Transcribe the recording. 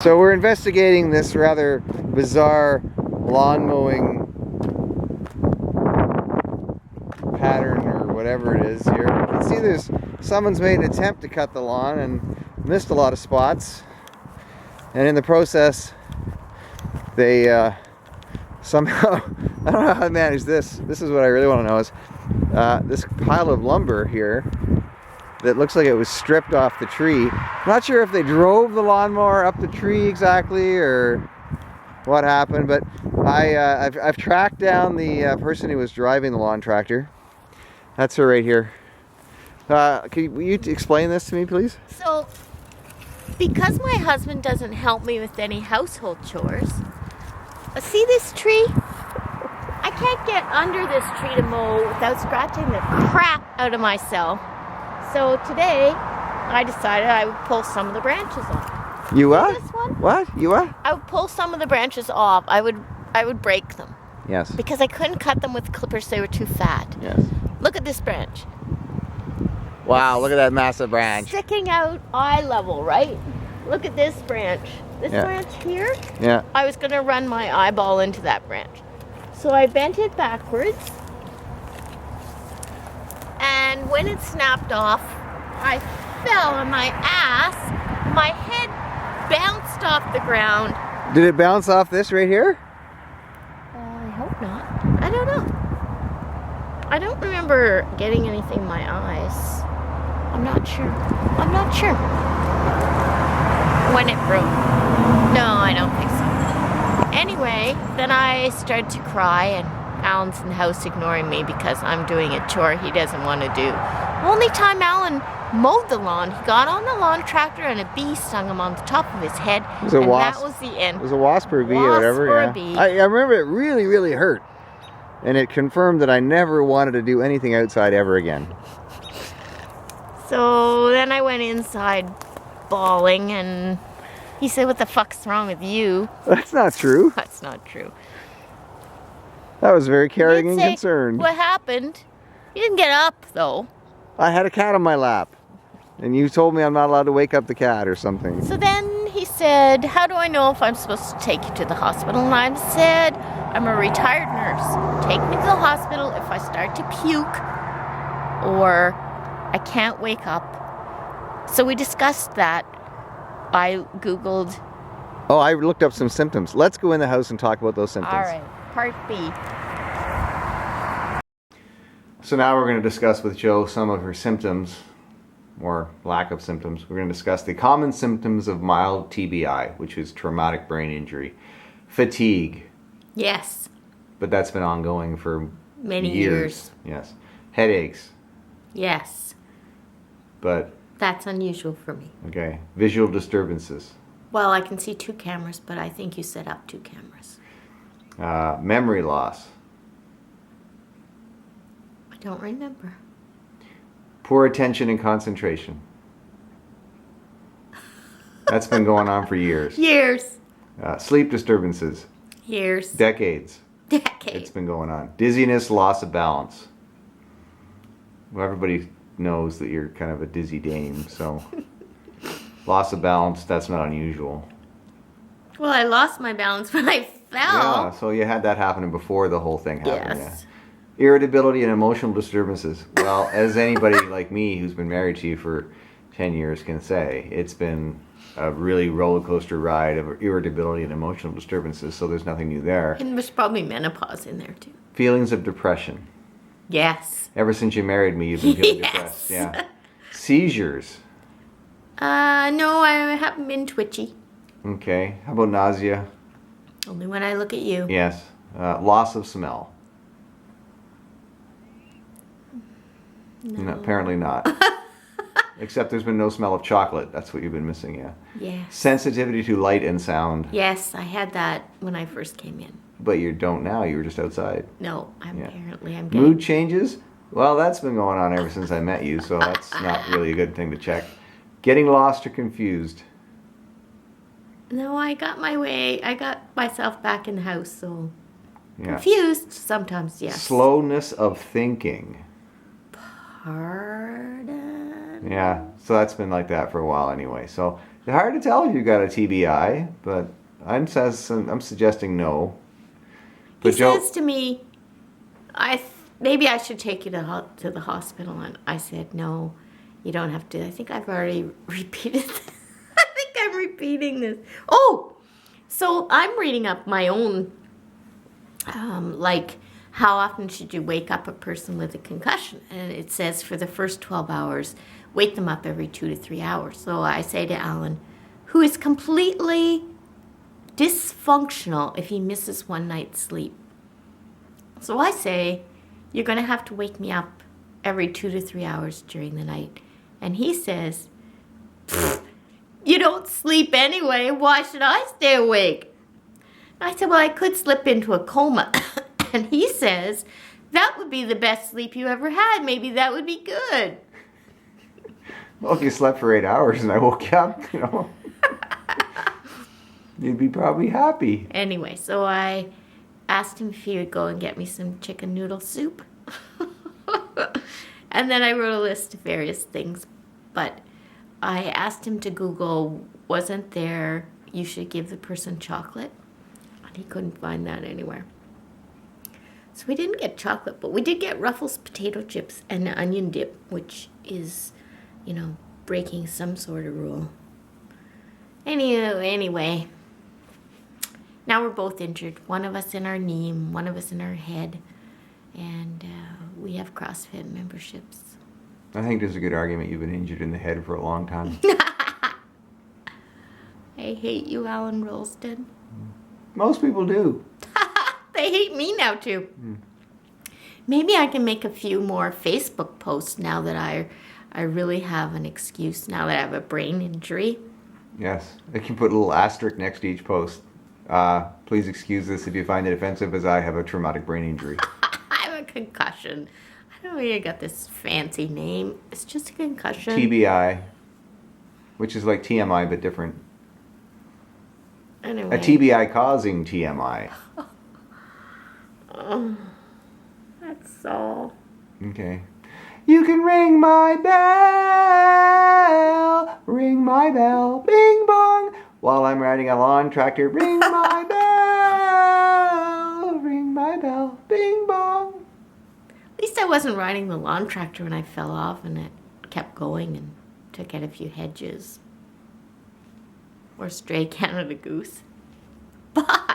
So we're investigating this rather bizarre lawn mowing pattern or whatever it is here. You can see someone's made an attempt to cut the lawn and missed a lot of spots. And in the process, they somehow, I don't know how to manage this. This is what I really want to know is this pile of lumber here that looks like it was stripped off the tree. I'm not sure if they drove the lawnmower up the tree exactly or what happened, but I've tracked down the person who was driving the lawn tractor. That's her right here. Will you explain this to me, please? So, because my husband doesn't help me with any household chores, see this tree? I can't get under this tree to mow without scratching the crap out of myself. So today, I decided I would pull some of the branches off. You what? See this one? What? You what? I would pull some of the branches off. I would break them. Yes. Because I couldn't cut them with clippers, they were too fat. Yes. Look at this branch. Wow, look at that massive branch. Sticking out eye level, right? Look at this branch. This branch here? Yeah. I was going to run my eyeball into that branch. So I bent it backwards. And when it snapped off, I fell on my ass. My head bounced off the ground. Did it bounce off this right here? I hope not. I don't know. I don't remember getting anything in my eyes. I'm not sure. I'm not sure. When it broke. No, I don't think so. Anyway, then I started to cry and Alan's in the house ignoring me because I'm doing a chore he doesn't want to do. Only time Alan mowed the lawn, he got on the lawn tractor and a bee stung him on the top of his head. It was a wasp. That was the end. It was a wasp or a bee or whatever. Or yeah. a bee. I remember it really, really hurt. And it confirmed that I never wanted to do anything outside ever again. So then I went inside bawling and he said, "What the fuck's wrong with you?" That's not true. That's not true. That was very caring He'd and say, concerned. "What happened?" You didn't get up though. I had a cat on my lap. And you told me I'm not allowed to wake up the cat or something. So then he said, "How do I know if I'm supposed to take you to the hospital?" And I said, "I'm a retired nurse. Take me to the hospital if I start to puke or I can't wake up." So we discussed that. I Googled. Oh, I looked up some symptoms. Let's go in the house and talk about those symptoms. All right, part B. So now we're going to discuss with Jo some of her symptoms, or lack of symptoms. We're going to discuss the common symptoms of mild TBI, which is traumatic brain injury. Fatigue. Yes. But that's been ongoing for Many years. Yes. Headaches. Yes. But, That's unusual for me. okay. Visual disturbances. Well, I can see 2 cameras, but I think you set up 2 cameras. Memory loss. I don't remember. Poor attention and concentration. That's been going on for years. Years. Sleep disturbances. Years. Decades. It's Decades. been going on. Dizziness, loss of balance. Well, everybody knows that you're kind of a dizzy dame, so loss of balance, that's not unusual. Well, I lost my balance when I fell. Yeah, so you had that happening before the whole thing happened. Yes. Yeah. Irritability and emotional disturbances. Well, as anybody like me who's been married to you for 10 years can say, it's been a really roller coaster ride of irritability and emotional disturbances, so there's nothing new there. And there's probably menopause in there too. Feelings of depression. Yes. Ever since you married me, you've been feeling Yes. depressed. Yeah. Seizures. No, I haven't been twitchy. Okay. How about nausea? Only when I look at you. Yes. Loss of smell. No, apparently not. Except there's been no smell of chocolate. That's what you've been missing, yeah. Yes. Sensitivity to light and sound. Yes, I had that when I first came in. But you don't now. You were just outside. No, Yeah. apparently I'm getting... Mood changes? Well, that's been going on ever since I met you, so that's not really a good thing to check. Getting lost or confused. No, I got my way. I got myself back in the house, so... Yeah. Confused sometimes, yes. Slowness of thinking. Pardon? Yeah, so that's been like that for a while anyway. So it's hard to tell if you've got a TBI, but I'm suggesting no. He But Joe, says to me, maybe I should take you to the hospital. And I said, no, you don't have to. I think I've already repeated this. I think I'm repeating this. Oh, so I'm reading up my own, like, how often should you wake up a person with a concussion? And it says for the first 12 hours, wake them up every 2 to 3 hours. So I say to Alan, who is completely dysfunctional if he misses one night's sleep. So I say, you're going to have to wake me up every 2 to 3 hours during the night. And he says, you don't sleep anyway. Why should I stay awake? I said, well, I could slip into a coma. And he says, that would be the best sleep you ever had. Maybe that would be good. well, if you slept for 8 hours and I woke you up, you'd be probably happy. Anyway, so I asked him if he would go and get me some chicken noodle soup. And then I wrote a list of various things. But I asked him to Google, wasn't there, you should give the person chocolate? And he couldn't find that anywhere. So we didn't get chocolate, but we did get Ruffles potato chips and onion dip, which is, breaking some sort of rule. Anyway, now we're both injured. One of us in our knee, and one of us in our head, and we have CrossFit memberships. I think there's a good argument you've been injured in the head for a long time. I hate you, Alan Rolston. Most people do. They hate me now, too. Maybe I can make a few more Facebook posts now that I really have an excuse, now that I have a brain injury. Yes. I can put a little asterisk next to each post. Please excuse this if you find it offensive, as I have a traumatic brain injury. I have a concussion. I don't know where you got this fancy name. It's just a concussion. T.B.I, which is like TMI, but different. Anyway. A TBI causing TMI. Oh, that's all. Okay. You can ring my bell, bing bong, while I'm riding a lawn tractor. Ring my bell, bing bong. At least I wasn't riding the lawn tractor when I fell off and it kept going and took out a few hedges. Or stray Canada goose. Bye.